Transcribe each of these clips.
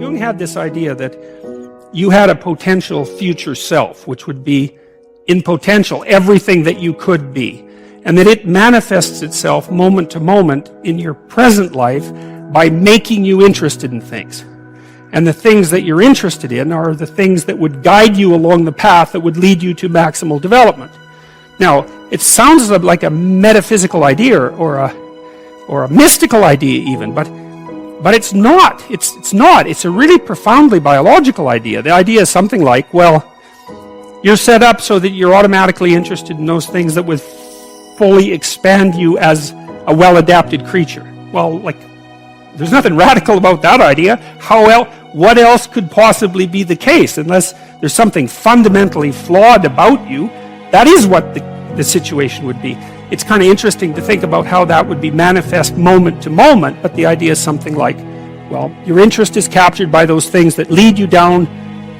Jung had this idea that you had a potential future self, which would be, in potential, everything that you could be. And that it manifests itself moment to moment in your present life by making you interested in things. And the things that you're interested in are the things that would guide you along the path that would lead you to maximal development. Now, it sounds like a metaphysical idea or a mystical idea even, but it's not. It's not. It's a really profoundly biological idea. The idea is something like, well, you're set up so that you're automatically interested in those things that would fully expand you as a well-adapted creature. Well, like, there's nothing radical about that idea. What else could possibly be the case? Unless there's something fundamentally flawed about you, that is what the situation would be. It's kind of interesting to think about how that would be manifest moment to moment, but the idea is something like, well, your interest is captured by those things that lead you down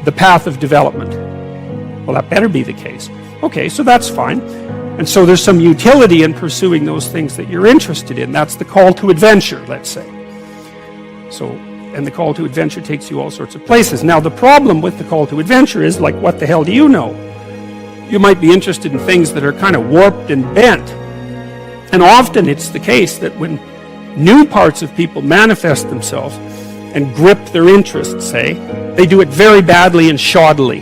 the path of development. Well, that better be the case. Okay, so that's fine. And so there's some utility in pursuing those things that you're interested in. That's the call to adventure, let's say. And the call to adventure takes you all sorts of places. Now, the problem with the call to adventure is, like, what the hell do you know? You might be interested in things that are kind of warped and bent. And often it's the case that when new parts of people manifest themselves and grip their interests, say, they do it very badly and shoddily.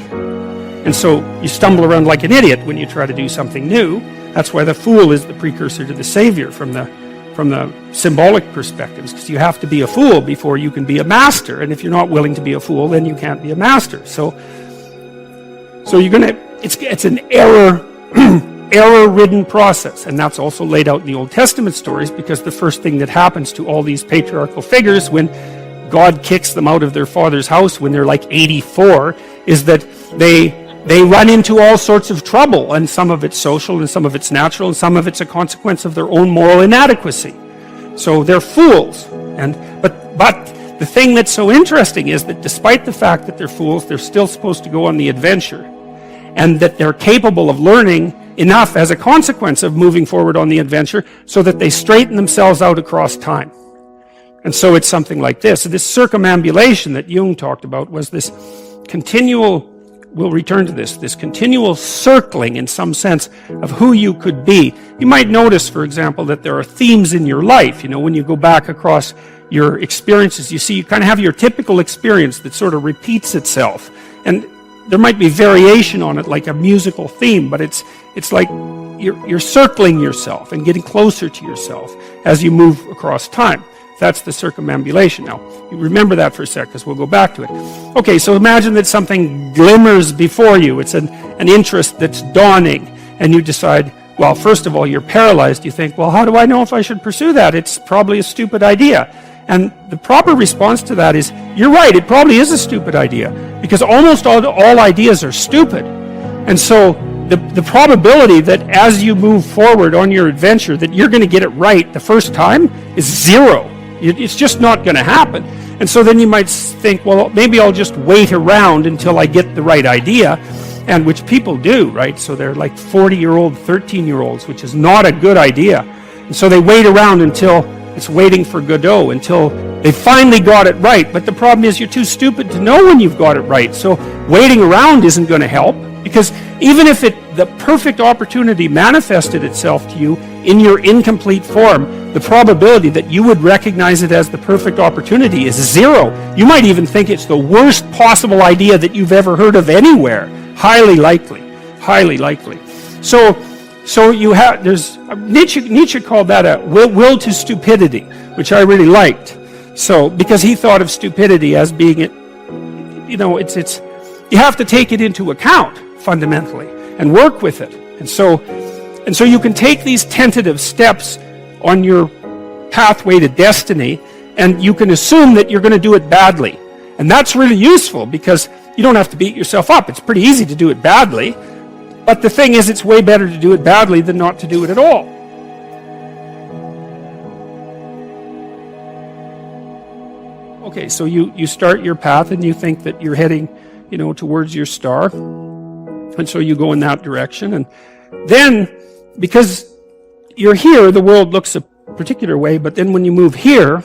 And so you stumble around like an idiot when you try to do something new. That's why the fool is the precursor to the savior from the symbolic perspectives, because you have to be a fool before you can be a master. And if you're not willing to be a fool, then you can't be a master. So you're going to, it's an error-ridden process. And that's also laid out in the Old Testament stories, because the first thing that happens to all these patriarchal figures when God kicks them out of their father's house when they're like 84 is that they run into all sorts of trouble, and some of it's social and some of it's natural and some of it's a consequence of their own moral inadequacy. So they're fools. But the thing that's so interesting is that despite the fact that they're fools, they're still supposed to go on the adventure, and that they're capable of learning enough as a consequence of moving forward on the adventure so that they straighten themselves out across time. And so it's something like this. So this circumambulation that Jung talked about was this continual, we'll return to this continual circling in some sense of who you could be. You might notice, for example, that there are themes in your life. You know, when you go back across your experiences, you see you kind of have your typical experience that sort of repeats itself. And there might be variation on it, like a musical theme, but it's like you're circling yourself and getting closer to yourself as you move across time. That's the circumambulation. Now, you remember that for a sec, because we'll go back to it. Okay, so imagine that something glimmers before you. It's an interest that's dawning, and you decide, well, first of all, you're paralyzed. You think, well, how do I know if I should pursue that? It's probably a stupid idea. And the proper response to that is, you're right, it probably is a stupid idea, because almost all ideas are stupid. And so the probability that as you move forward on your adventure that you're going to get it right the first time is zero. It's just not going to happen. And so then you might think, well, maybe I'll just wait around until I get the right idea, and which people do, right? So they're like 40-year-old, 13-year-olds, which is not a good idea. And so they wait around until it's waiting for Godot, until they finally got it right. But the problem is you're too stupid to know when you've got it right. So waiting around isn't going to help, because even if the perfect opportunity manifested itself to you in your incomplete form, the probability that you would recognize it as the perfect opportunity is zero. You might even think it's the worst possible idea that you've ever heard of anywhere. Highly likely. Highly likely. So you have, there's, Nietzsche called that a will to stupidity, which I really liked. So, because he thought of stupidity as being it, you know, it's you have to take it into account fundamentally and work with it. And so you can take these tentative steps on your pathway to destiny, and you can assume that you're going to do it badly. And that's really useful, because you don't have to beat yourself up. It's pretty easy to do it badly. But the thing is, it's way better to do it badly than not to do it at all. Okay, so you start your path and you think that you're heading, you know, towards your star. And so you go in that direction. And then, because you're here, the world looks a particular way, but then when you move here,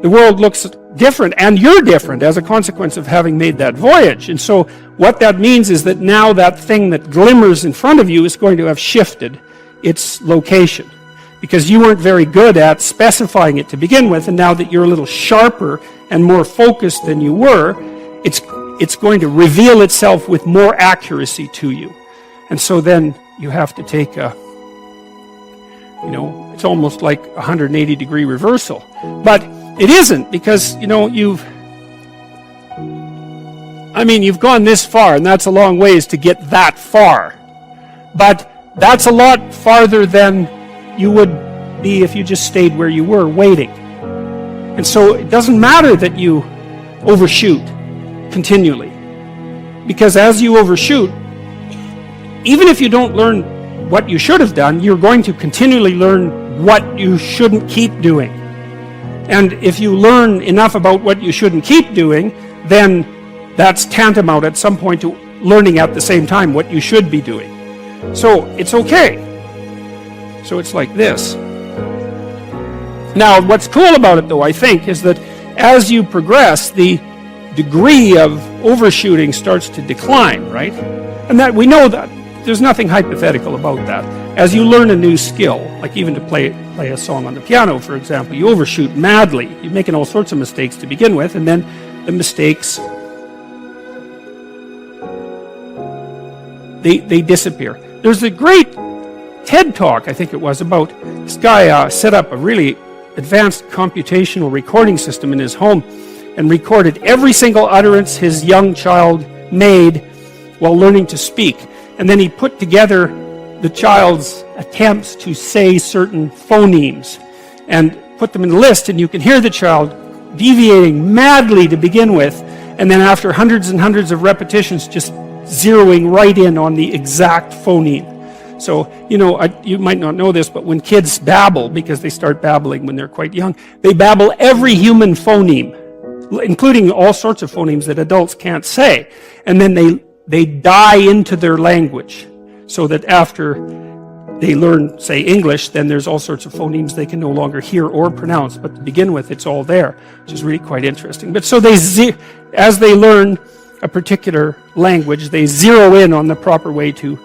the world looks different, and you're different as a consequence of having made that voyage. And so what that means is that now that thing that glimmers in front of you is going to have shifted its location, because you weren't very good at specifying it to begin with, and now that you're a little sharper and more focused than you were, it's going to reveal itself with more accuracy to you. And so then you have to take a, it's almost like a 180-degree reversal. But it isn't, because, you've gone this far, and that's a long ways to get that far. But that's a lot farther than you would be if you just stayed where you were, waiting. And so it doesn't matter that you overshoot continually. Because as you overshoot, even if you don't learn what you should have done, you're going to continually learn what you shouldn't keep doing. And if you learn enough about what you shouldn't keep doing, then that's tantamount at some point to learning at the same time what you should be doing. So it's okay. So it's like this. Now, what's cool about it, though, I think, is that as you progress, the degree of overshooting starts to decline, right? And that we know that. There's nothing hypothetical about that. As you learn a new skill, like even to play a song on the piano, for example, you overshoot madly. You're making all sorts of mistakes to begin with, and then the mistakes, they disappear. There's a great TED Talk, I think it was, about this guy set up a really advanced computational recording system in his home and recorded every single utterance his young child made while learning to speak. And then he put together the child's attempts to say certain phonemes and put them in a list, and you can hear the child deviating madly to begin with, and then after hundreds and hundreds of repetitions just zeroing right in on the exact phoneme. So, you might not know this, but when kids babble, because they start babbling when they're quite young, they babble every human phoneme, including all sorts of phonemes that adults can't say. And then they die into their language, so that after they learn, say, English, then there's all sorts of phonemes they can no longer hear or pronounce. But to begin with, it's all there, which is really quite interesting. But so as they learn a particular language, they zero in on the proper way to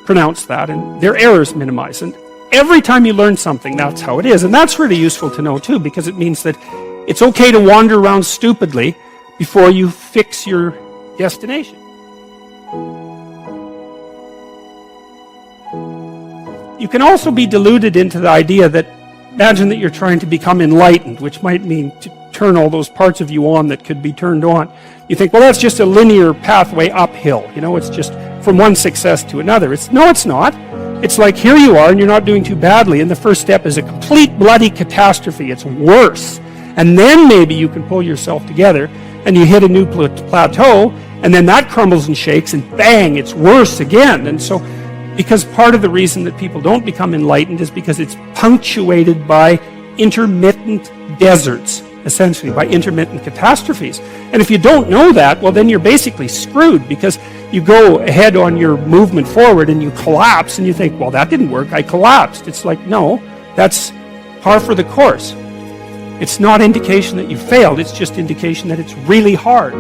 pronounce that, and their errors minimize. And every time you learn something, that's how it is. And that's really useful to know, too, because it means that it's okay to wander around stupidly before you fix your destination. You can also be deluded into the idea that, imagine that you're trying to become enlightened, which might mean to turn all those parts of you on that could be turned on. You think, well, that's just a linear pathway uphill. It's just from one success to another. No, it's not. It's like, here you are, and you're not doing too badly, and the first step is a complete bloody catastrophe. It's worse. And then maybe you can pull yourself together, and you hit a new plateau, and then that crumbles and shakes, and bang, it's worse again. And so, because part of the reason that people don't become enlightened is because it's punctuated by intermittent deserts, essentially, by intermittent catastrophes. And if you don't know that, well, then you're basically screwed, because you go ahead on your movement forward and you collapse, and you think, well, that didn't work, I collapsed. It's like, no, that's par for the course. It's not indication that you failed, it's just indication that it's really hard.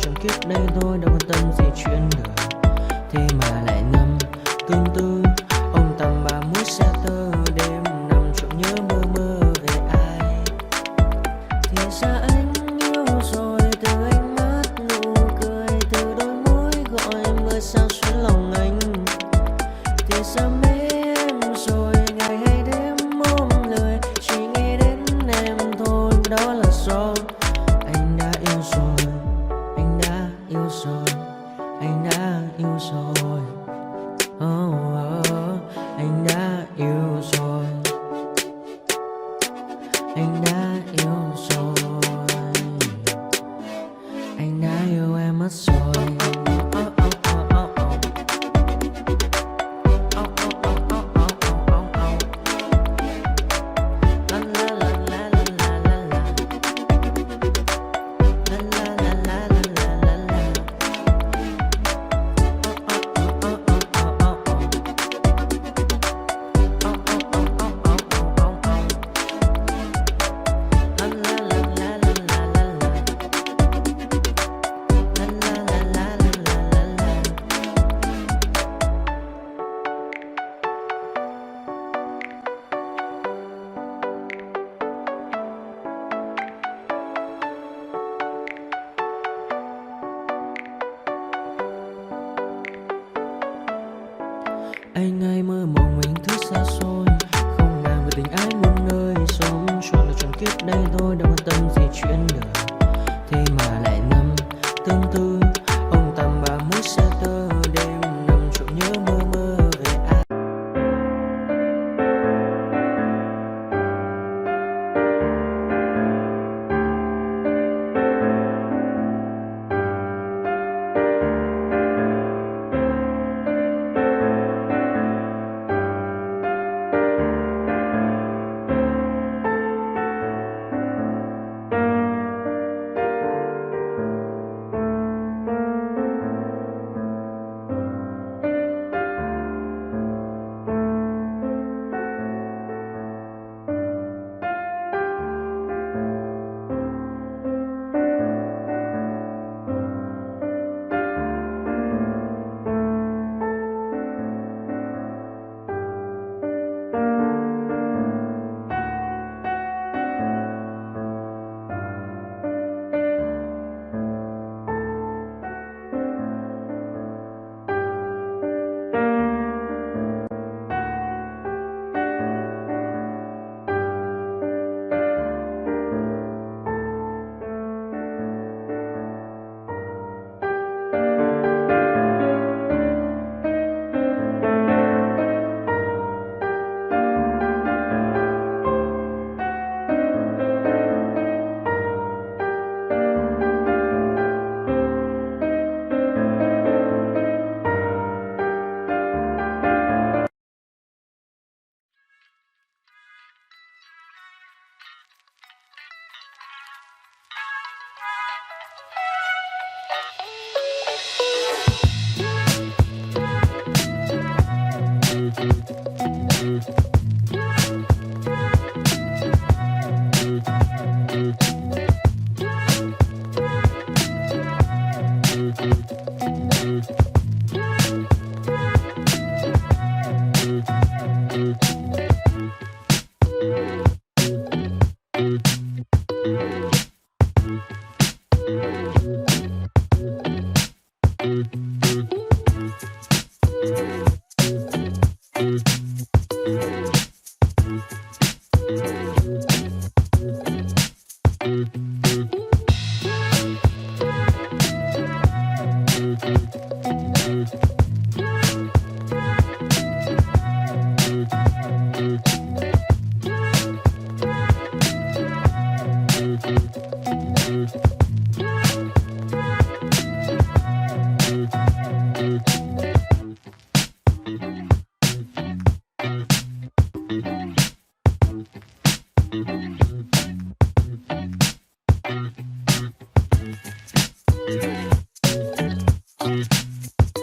trọn kiếp đây thôi, đâu quan tâm gì chuyện đời. Thế mà lại nằm tương tư, ông tầm bà mũi xe tơ, đêm nằm trộm nhớ mơ mơ về ai. Thì ra anh yêu rồi, từ ánh mắt nụ cười, từ đôi môi gọi mưa sao xuyến lòng anh. Thì ra mê em rồi, ngày hay đêm ôm lời, chỉ nghĩ đến em thôi, đó là do anh đã yêu rồi, anh đã yêu rồi, anh đã yêu rồi. Oh, oh, anh đã yêu rồi, anh đã yêu rồi, anh đã yêu em mất rồi. Anh ai mơ mộng mình thứ xa xôi, không nàng về tình ái muôn nơi, sống cho là trọn kiếp đây thôi, đâu quan tâm gì chuyện đời. Thế mà lại nằm tương tư, ông tầm bà mũi xe tơ, đêm nằm trộm nhớ mơ mơ về ai.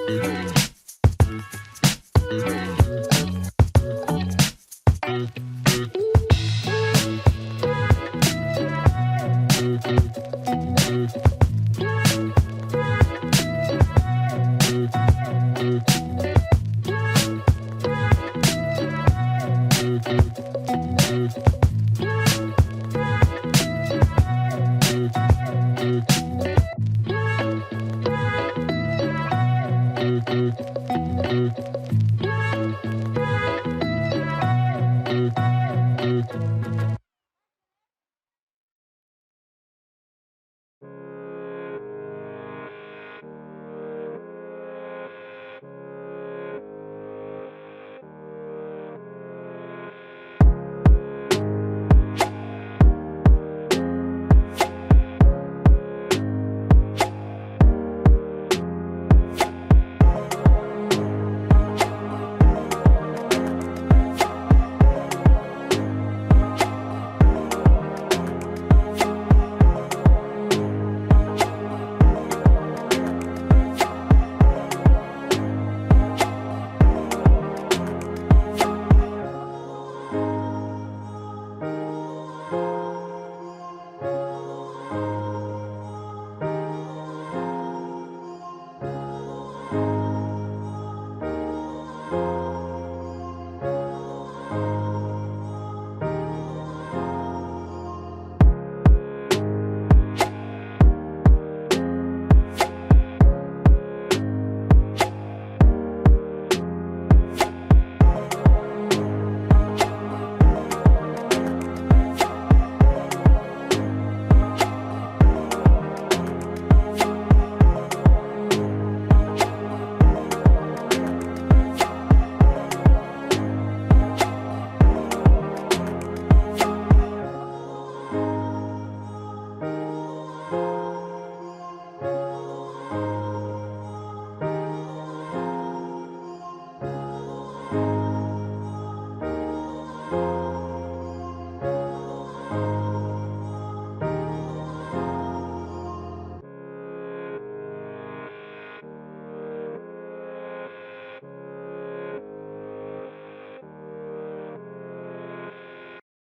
Thank you. Bye.